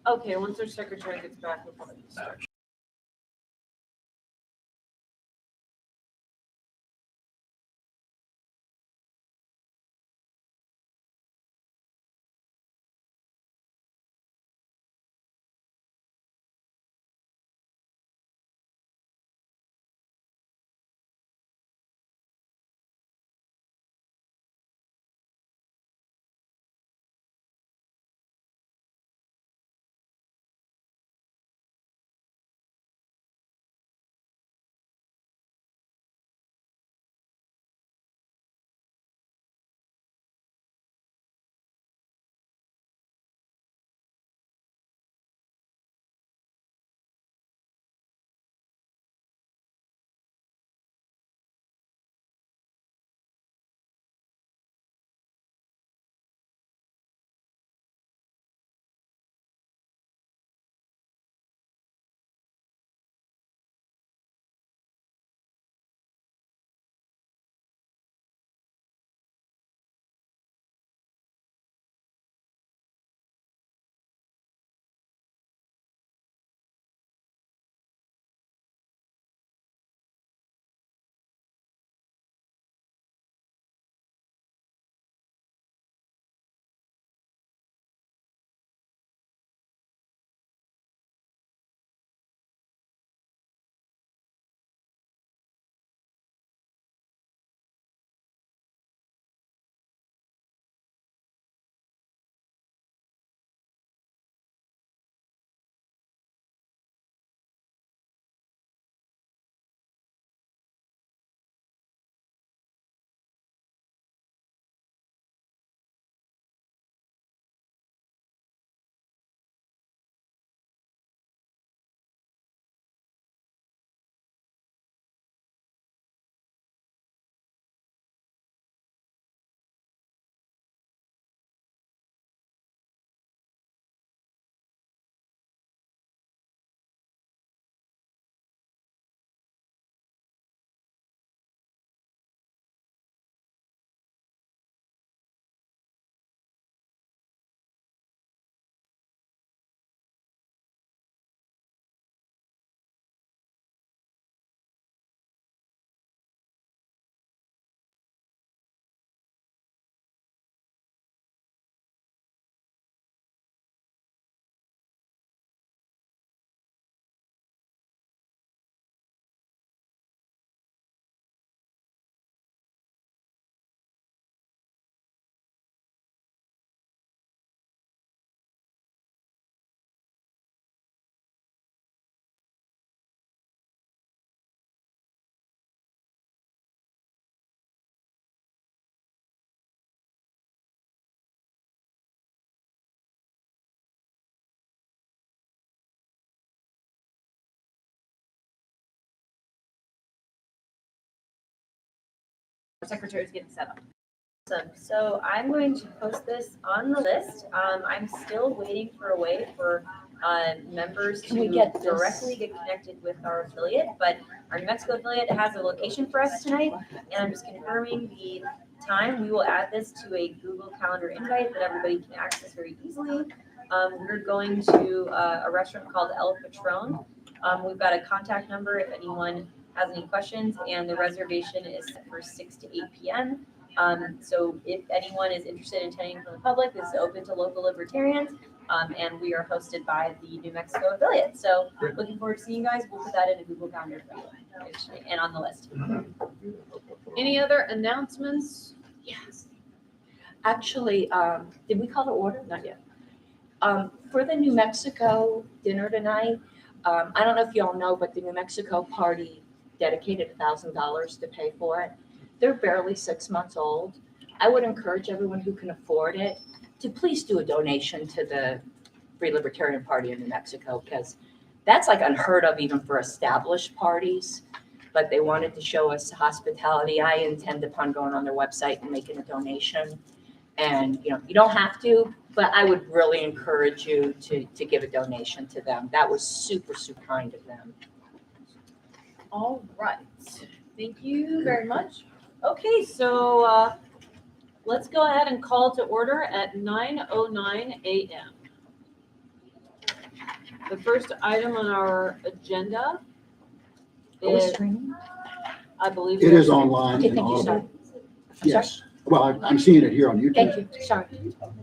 Okay, once our secretary gets back, we'll probably start. Our secretary's getting set up. Awesome. So I'm going to post this on the list. I'm still waiting for a way for members Can we to get this? directly get connected with our affiliate, but our New Mexico affiliate has a location for us tonight, and I'm just confirming the time. We will add this to a Google Calendar invite that everybody can access very easily. We're going to a restaurant called El Patron. We've got a contact number if anyone has any questions, and the reservation is set for 6 to 8 p.m. So if anyone is interested in attending from the public, this is open to local libertarians, and we are hosted by the New Mexico affiliate. So looking forward to seeing you guys. We'll put that in a Google Calendar for you and on the list. Any other announcements? Yes. Actually, did we call the order? Not yet. For the New Mexico dinner tonight, I don't know if you all know, but the New Mexico party dedicated $1,000 to pay for it. They're barely 6 months old. I would encourage everyone who can afford it to please do a donation to the Free Libertarian Party in New Mexico, because that's like unheard of even for established parties. But they wanted to show us hospitality. I intend upon going on their website and making a donation. And, you don't have to, but I would really encourage you to give a donation to them. That was super, super kind of them. All right. Thank you very much. Okay, so let's go ahead and call to order at 9:09 a.m. The first item on our agenda Are we is, streaming? I believe. It is online Okay, and thank you, sorry. audible. Yes. Well, I'm seeing it here on YouTube. Thank you, sorry.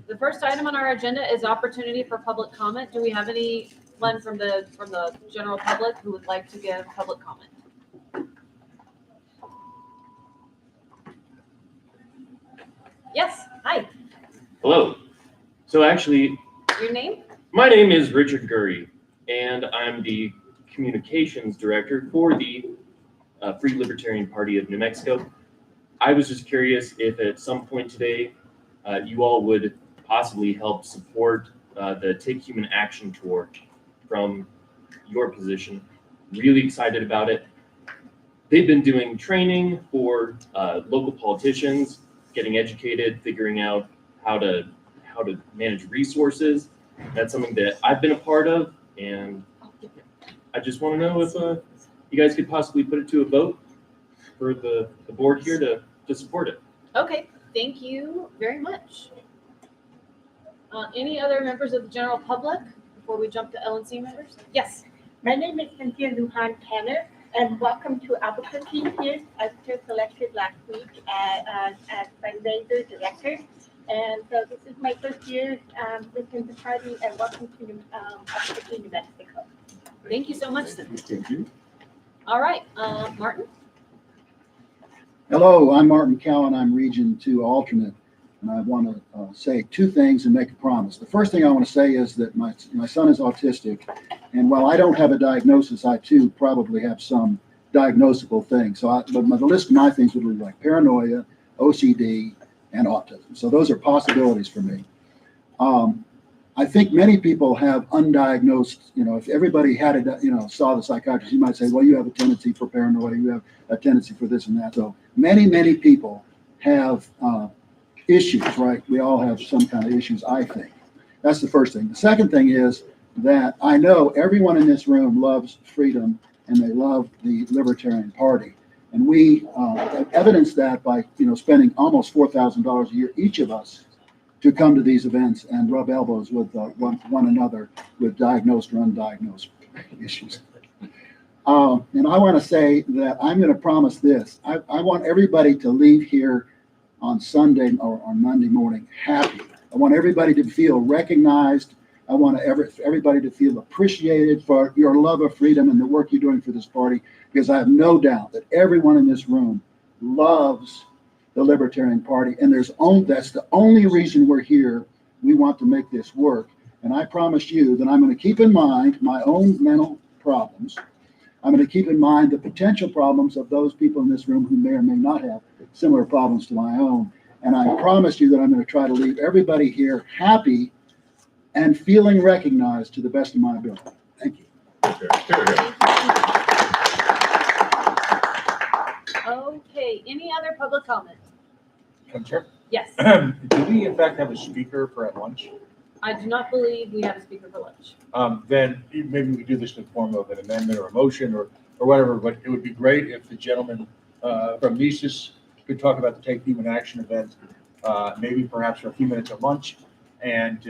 The first item on our agenda is opportunity for public comment. Do we have anyone from the general public who would like to give public comment? Yes, hi, Hello. So actually, your name? my name is Richard Gurry, and I'm the communications director for the Free Libertarian Party of New Mexico. I was just curious if at some point today, you all would possibly help support the Take Human Action Tour from your position. Really excited about it. They've been doing training for local politicians, getting educated, figuring out how to manage resources. That's something that I've been a part of, and I just want to know if you guys could possibly put it to a vote for the board here to support it. Okay, thank you very much. Any other members of the general public before we jump to LNC members? Yes. My name is Cynthia Lujan Tanner, and welcome to Albuquerque here. I was just elected last week as fundraiser director. And so this is my first year within the party, and welcome to Albuquerque, New Mexico. Thank you so much. Thank you. All right, Martin? Hello, I'm Martin Cowan. I'm Region 2 alternate, and I want to say two things and make a promise. The first thing I want to say is that my son is autistic, and while I don't have a diagnosis, I too probably have some diagnosable things. But the list of my things would be like paranoia, OCD, and autism. So those are possibilities for me. I think many people have undiagnosed, if everybody had it, saw the psychiatrist, you might say, well, you have a tendency for paranoia, you have a tendency for this and that. So many people have issues, right? We all have some kind of issues, I think. That's the first thing. The second thing is that I know everyone in this room loves freedom and they love the Libertarian Party. And we evidence that by, spending almost $4,000 a year, each of us, to come to these events and rub elbows with one another with diagnosed or undiagnosed issues. And I want to say that I'm going to promise this. I want everybody to leave here on Sunday or on Monday morning happy. I want everybody to feel recognized. I want everybody to feel appreciated for your love of freedom and the work you're doing for this party, because I have no doubt that everyone in this room loves the Libertarian Party, and that's the only reason we're here. We want to make this work. And I promise you that I'm going to keep in mind my own mental problems. I'm going to keep in mind the potential problems of those people in this room who may or may not have similar problems to my own. And I promise you that I'm going to try to leave everybody here happy and feeling recognized to the best of my ability. Thank you. Okay, any other public comment? Madam Chair, Yes, do we in fact have a speaker for at lunch? I do not believe we have a speaker for lunch. Then maybe we do this in the form of an amendment or a motion or whatever, but it would be great if the gentleman from Mises could talk about the Take Human Action event, maybe perhaps for a few minutes at lunch. And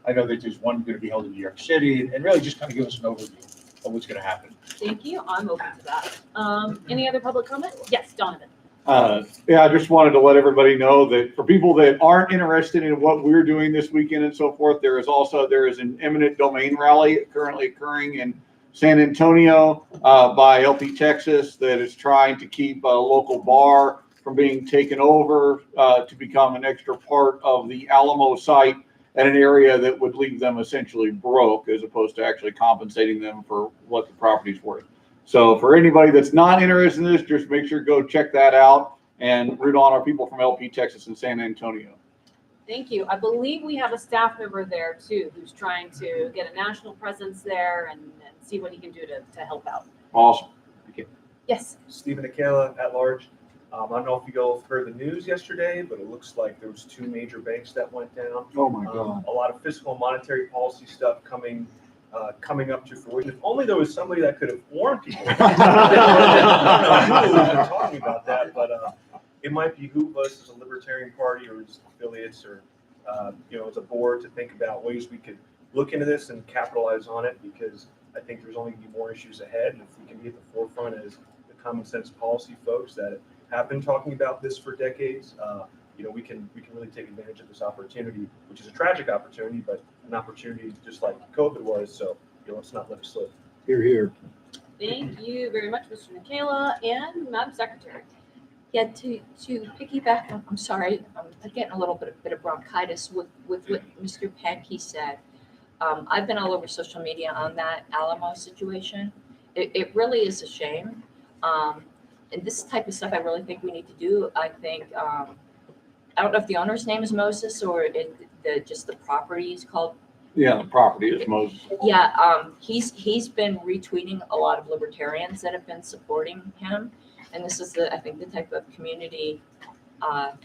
I know that there's one going to be held in New York City, and really just kind of give us an overview of what's going to happen. Thank you, I'm open to that. Any other public comment? Yes, Donovan. Yeah, I just wanted to let everybody know that for people that aren't interested in what we're doing this weekend and so forth, there is an eminent domain rally currently occurring in San Antonio by LP Texas that is trying to keep a local bar from being taken over to become an extra part of the Alamo site at an area that would leave them essentially broke, as opposed to actually compensating them for what the property's worth. So for anybody that's not interested in this, just make sure to go check that out and root on our people from LP Texas and San Antonio. Thank you. I believe we have a staff member there too, who's trying to get a national presence there and see what he can do to help out. Awesome. Thank you. Yes. Stephen Akela at large. I don't know if you all heard the news yesterday, but it looks like there was 2 major banks that went down. Oh my God. A lot of fiscal and monetary policy stuff coming up to fruition. If only there was somebody that could have warned people. I don't know who was talking about that, but it might behoove us as a Libertarian Party or as affiliates or as a board to think about ways we could look into this and capitalize on it, because I think there's only going to be more issues ahead. And if we can be at the forefront as the common sense policy folks that have been talking about this for decades, we can really take advantage of this opportunity, which is a tragic opportunity, but an opportunity just like COVID was. So let's not let it slip. Here, here. Thank you very much, Mr. Michaela and Madam Secretary. Yeah, to piggyback, I'm sorry, I'm getting a little bit of bronchitis with what Mr. Pankey said. I've been all over social media on that Alamo situation. It really is a shame. And this type of stuff I really think we need to do. I think, I don't know if the owner's name is Moses or just the property is called. Yeah, the property is Moses. Yeah, he's been retweeting a lot of libertarians that have been supporting him. And this is I think the type of community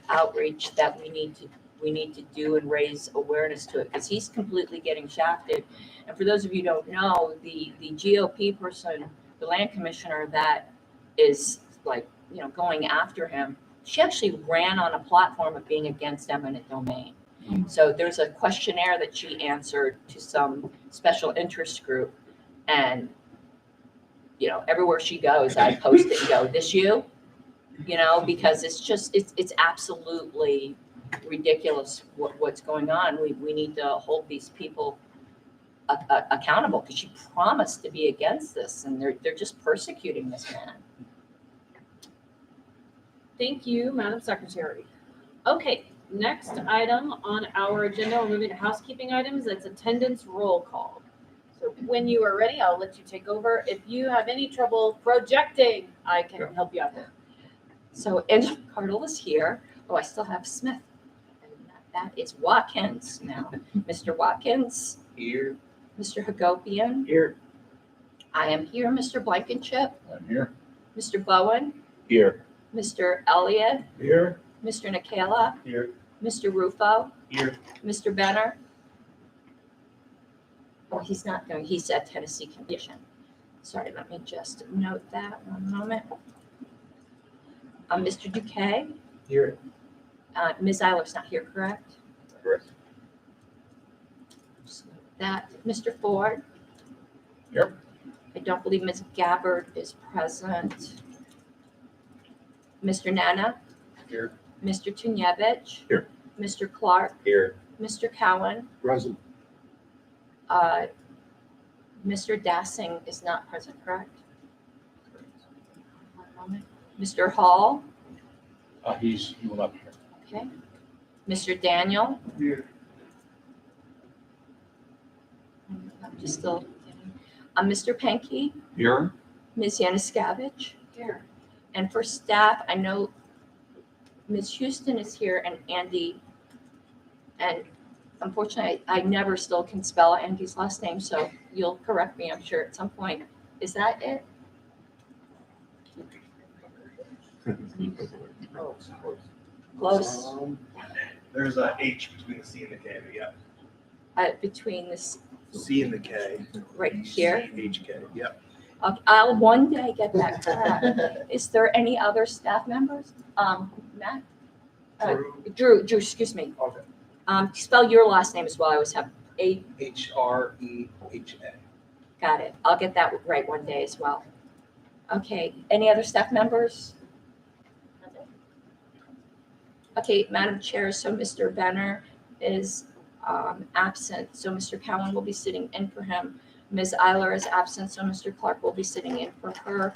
outreach that we need to do and raise awareness to it, because he's completely getting shafted. And for those of you who don't know, the GOP person, the land commissioner that is going after him, she actually ran on a platform of being against eminent domain. So there's a questionnaire that she answered to some special interest group, and everywhere she goes, I post it and go, "This you?" Because it's absolutely ridiculous what's going on. We need to hold these people accountable, because she promised to be against this, and they're just persecuting this man. Thank you, Madam Secretary. Okay, next item on our agenda, we're moving to housekeeping items. It's attendance roll call. So when you are ready, I'll let you take over. If you have any trouble projecting, I can help you out there. So Angela Cardle is here. Oh, I still have Smith. And that is Watkins now. Mr. Watkins. Here. Mr. Hagopian. Here. I am here. Mr. Blankenship. I'm here. Mr. Bowen. Here. Mr. Elliott. Here. Mr. Nicola. Here. Mr. Rufo. Here. Mr. Benner. Oh, he's not going. He's at Tennessee condition. Sorry, let me just note that 1 moment. Mr. Duque. Here. Ms. Eiler's not here, correct? Correct. Just note that. Mr. Ford. Here. I don't believe Ms. Gabbard is present. Mr. Nana. Here. Mr. Tunjevich. Here. Mr. Clark. Here. Mr. Cowan. Present. Mr. Dassing is not present, correct? 1 moment. Mr. Hall. He will not be here. Okay. Mr. Daniel. Here. I'm just still getting. Mr. Pankey. Here. Ms. Yanuskavich. Here. And for staff, I know Ms. Houston is here and Andy. And unfortunately, I never still can spell Andy's last name, so you'll correct me, I'm sure, at some point. Is that it? Close. There's a H between the C and the K, but yeah. Between this, C and the K. right here. HK. Yep. I'll one day get that correct. Is there any other staff members? Matt? Drew, excuse me. Okay. Spell your last name as well. I always have HREHA. got it. I'll get that right one day as well. Okay, any other staff members? Okay, Madam Chair, so Mr. Benner is absent, so Mr. Cowan will be sitting in for him. Ms. Eiler is absent, so Mr. Clark will be sitting in for her.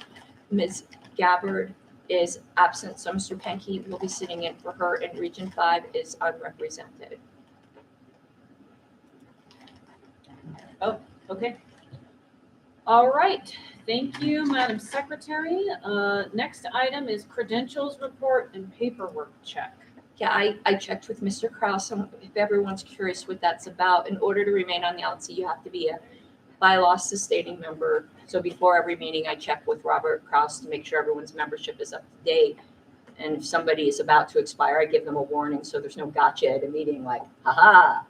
Ms. Gabbard is absent, so Mr. Pankey will be sitting in for her, and Region 5 is unrepresented. Okay. All right. Thank you, Madam Secretary. Next item is credentials report and paperwork check. Yeah, I checked with Mr. Kraus, and if everyone's curious what that's about, in order to remain on the LNC, you have to be a bylaw sustaining member. So before every meeting, I check with Robert Kraus to make sure everyone's membership is up to date. And if somebody is about to expire, I give them a warning, so there's no gotcha at a meeting like, haha,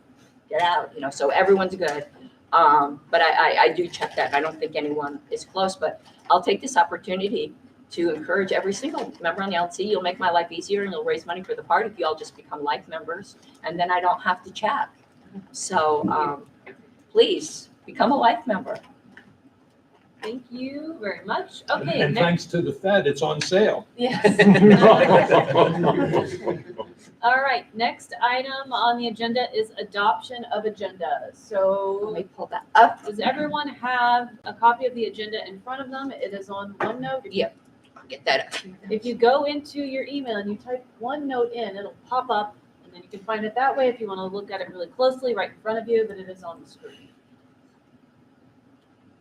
get out, so everyone's good. But I do check that. I don't think anyone is close, but I'll take this opportunity to encourage every single member on the LNC. You'll make my life easier and you'll raise money for the party if you all just become life members, and then I don't have to chat. So please become a life member. Thank you very much. Okay, And next, thanks to the Fed, it's on sale. yes. All right, next item on the agenda is adoption of agenda. Let So me pull that up. does everyone have a copy of the agenda in front of them? It is on OneNote. Yep. Get that up. If you go into your email and you type OneNote in, it'll pop up, and then you can find it that way if you want to look at it really closely right in front of you, but it is on the screen.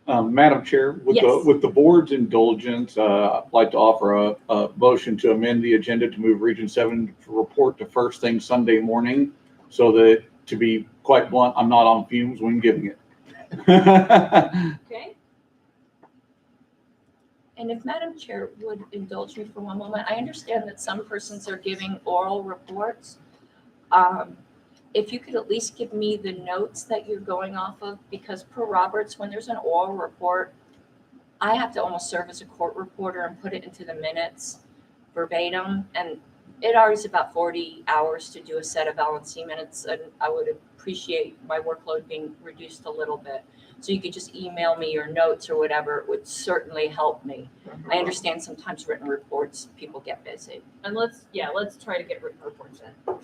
Madam Chair, Yes. with the board's indulgence, I'd like to offer a motion to amend the agenda to move Region 7 report to first thing Sunday morning, so that, to be quite blunt, I'm not on fumes when giving it. Okay? And if Madam Chair would indulge me for one moment, I understand that some persons are giving oral reports. If you could at least give me the notes that you're going off of, because per Roberts, when there's an oral report, I have to almost serve as a court reporter and put it into the minutes verbatim. And it always about 40 hours to do a set of LNC minutes, and I would appreciate my workload being reduced a little bit. So you could just email me your notes or whatever, it would certainly help me. I understand sometimes written reports, people get busy. And let's try to get written reports in.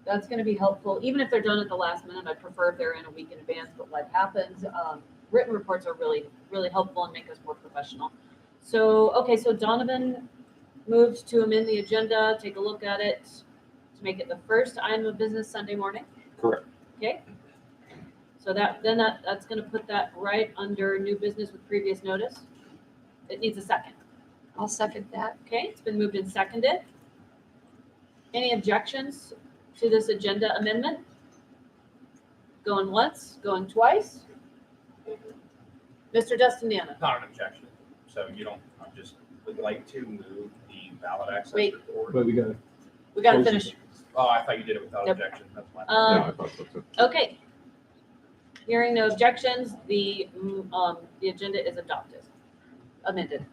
That's going to be helpful. Even if they're done at the last minute, I prefer if they're in a week in advance, but life happens. Written reports are really, really helpful and make us more professional. So, okay, so Donovan moved to amend the agenda, take a look at it, to make it the first item of business Sunday morning. Correct. Okay. So that's going to put that right under new business with previous notice. It needs a second. I'll second that. Okay, it's been moved and seconded. Any objections to this agenda amendment? Going once, going twice? Mr. Dustiniana? Not an objection. So you don't, I just would like to move the ballot access Wait. report. But we got We gotta finish. Oh, I thought you did it without Nope. objection. That's fine. Okay. Hearing no objections, the agenda is adopted, amended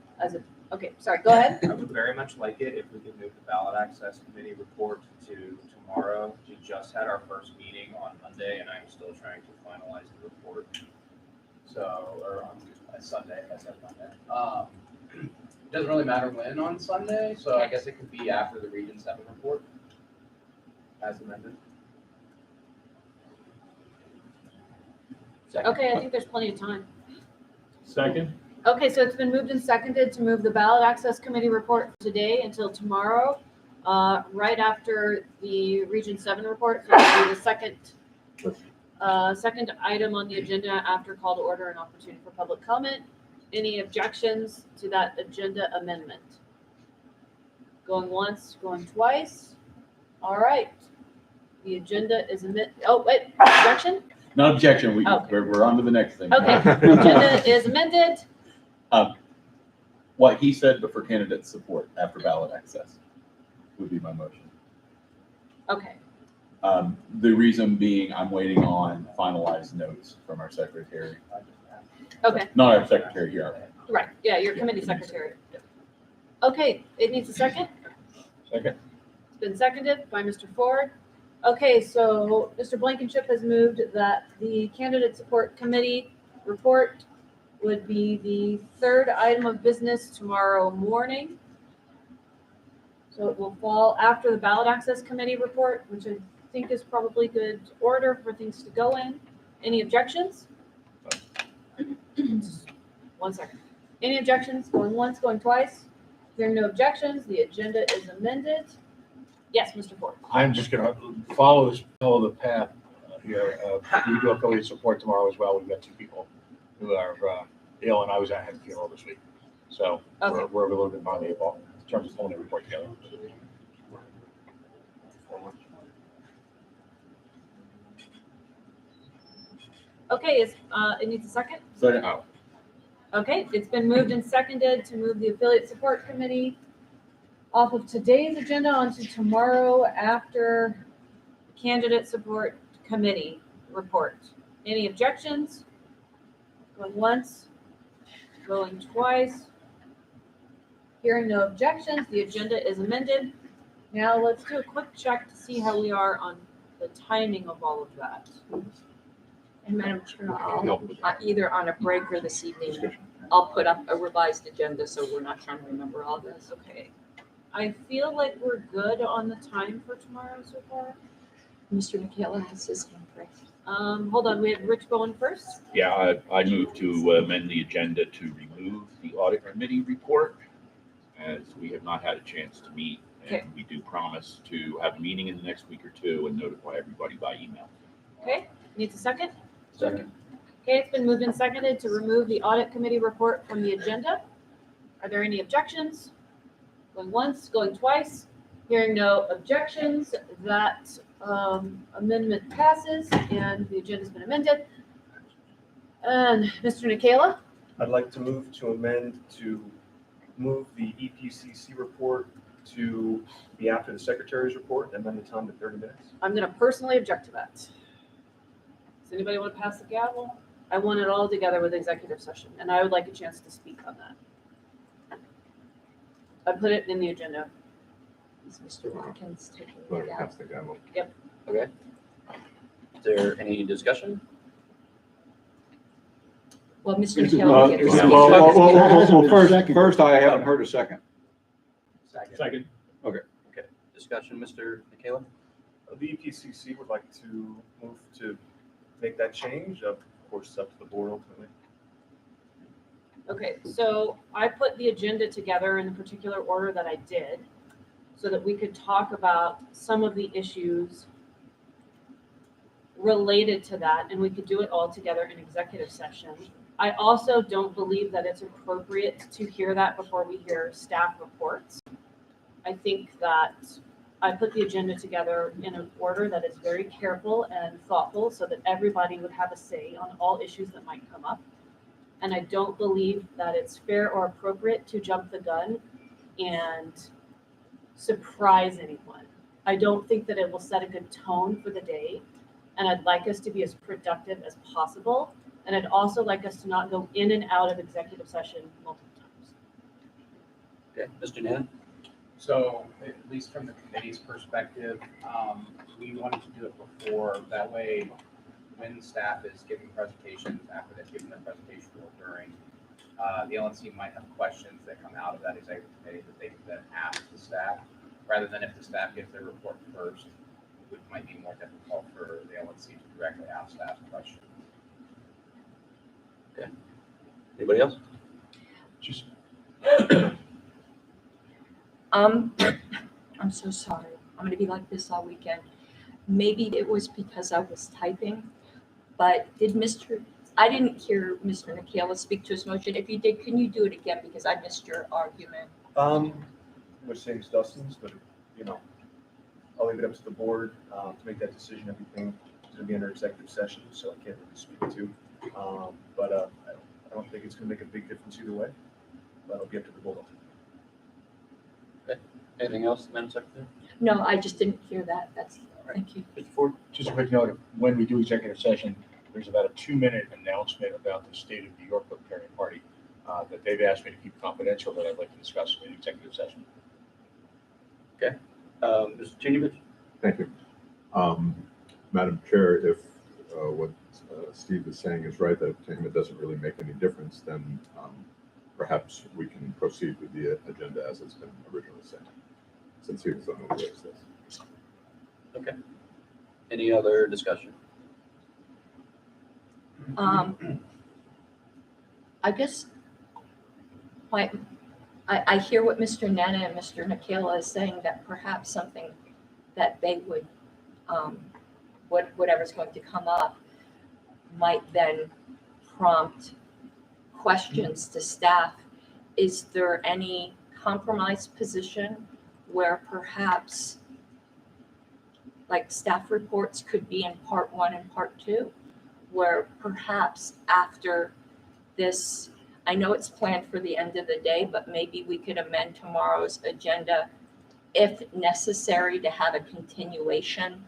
okay, sorry, go ahead. I would very much like it if we could move the ballot access committee report to tomorrow. We just had our first meeting on Monday and I'm still trying to finalize the report. So, or on Sunday, I said Monday. It doesn't really matter when on Sunday, so I guess it could be after the Region 7 report as amended. Okay, I think there's plenty of time. second. Okay, so it's been moved and seconded to move the ballot access committee report today until tomorrow, right after the Region 7 report. So it'll be the second item on the agenda after call to order and opportunity for public comment. Any objections to that agenda amendment? Going once, going twice? All right. The agenda is objection? No objection, Okay. we're on to the next thing. Okay, agenda is amended. What he said, but for candidate support after ballot access would be my motion. Okay, The reason being, I'm waiting on finalized notes from our secretary. okay, Not our secretary here. right, yeah, your committee secretary. Okay, it needs a second. Second. It's been seconded by Mr. Ford. Okay, so Mr. Blankenship has moved that the candidate support committee report would be the third item of business tomorrow morning. So it will fall after the ballot access committee report, which I think is probably good order for things to go in. Any objections? 1 second. Any objections? Going once, going twice? Hearing no objections, the agenda is amended. Yes, Mr. Ford. I'm just gonna follow the path here. We do affiliate support tomorrow as well. We've got two people who are ill, and I was at a funeral this week. So Okay. we're a little bit behind the eight ball in terms of pulling the report together. Okay, it needs a second? Second. Okay, it's been moved and seconded to move the affiliate support committee off of today's agenda onto tomorrow after candidate support committee report. Any objections? Going once, going twice. Hearing no objections, the agenda is amended. Now let's do a quick check to see how we are on the timing of all of that. And Madam Chair, either on a break or this evening, I'll put up a revised agenda, so we're not trying to remember all this. Okay. I feel like we're good on the time for tomorrow so far. Mr. Michaela has his hand raised. Hold on, we had Rich going first. Yeah, I move to amend the agenda to remove the audit committee report, as we have not had a chance to meet. Okay. And we do promise to have a meeting in the next week or two and notify everybody by email. Okay, needs a second? Second. Okay, it's been moved and seconded to remove the audit committee report from the agenda. Are there any objections? Going once, going twice. Hearing no objections, that amendment passes and the agenda's been amended. And Mr. Nikela? I'd like to move the EPCC report to be after the secretary's report and amend the time to 30 minutes. I'm gonna personally object to that. Does anybody want to pass the gavel? I want it all together with executive session, and I would like a chance to speak on that. I put it in the agenda. Is Mr. Watkins taking Well, it out? pass the gavel. Okay. Is there any discussion? Well, Mr. This is- Michaela gets. First, I haven't heard a second. Second. Discussion, Mr. Michaela? The EPCC would like to move to make that change. Of course, it's up to the board ultimately. Okay, so I put the agenda together in the particular order that I did, so that we could talk about some of the issues related to that, and we could do it all together in executive session. I also don't believe that it's appropriate to hear that before we hear staff reports. I think that I put the agenda together in an order that is very careful and thoughtful so that everybody would have a say on all issues that might come up. And I don't believe that it's fair or appropriate to jump the gun and surprise anyone. I don't think that it will set a good tone for the day. And I'd like us to be as productive as possible. And I'd also like us to not go in and out of executive session multiple times. Okay, Mr. Nan? So at least from the committee's perspective, we wanted to do it before, that way when staff is giving presentations, after they've given their presentation or during, the LNC might have questions that come out of that executive committee that they can then ask the staff, rather than if the staff gives their report first, it might be more difficult for the LNC to directly ask staff questions. Anybody else? Just I'm so sorry. I'm gonna be like this all weekend. Maybe it was because I was typing, but I didn't hear Mr. Nikela speak to his motion. If you did, can you do it again? Because I missed your argument. We're saying it's Dustin's, but I'll leave it up to the board to make that decision. Everything is going to be under executive session, so I can't really speak to. But I don't think it's going to make a big difference either way. But it'll be up to the board. Anything else, Madam Secretary? No, I just didn't hear that. Thank you. Mr. Ford? a quick note, when we do executive session, there's about a 2-minute announcement about the State of New York Libertarian Party that they've asked me to keep confidential that I'd like to discuss in executive session. Mr. Tunevich? Thank you. Madam Chair, if what Steve is saying is right, that to him it doesn't really make any difference, then perhaps we can proceed with the agenda as it's been originally set, since he was the one who raised this. Okay. Any other discussion? I guess I hear what Mr. Nana and Mr. Nikela is saying, that perhaps something that they would, whatever's going to come up might then prompt questions to staff. Is there any compromise position where perhaps like staff reports could be in part 1 and part 2, where perhaps after this, I know it's planned for the end of the day, but maybe we could amend tomorrow's agenda if necessary to have a continuation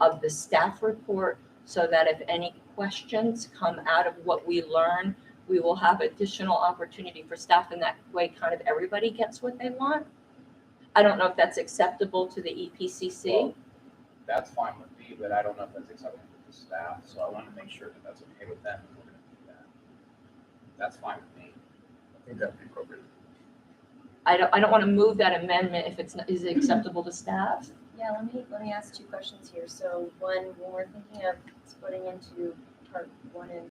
of the staff report, so that if any questions come out of what we learn, we will have additional opportunity for staff, and that way kind of everybody gets what they want. I don't know if that's acceptable to the EPCC. Well, that's fine with me, but I don't know if that's acceptable to the staff, so I wanted to make sure that that's okay with them. If we're gonna do that. That's fine with me. I think that'd be appropriate. I don't want to move that amendment if it's, is it acceptable to staff? Yeah, let me ask two questions here. So one, when we're thinking of splitting into part 1 and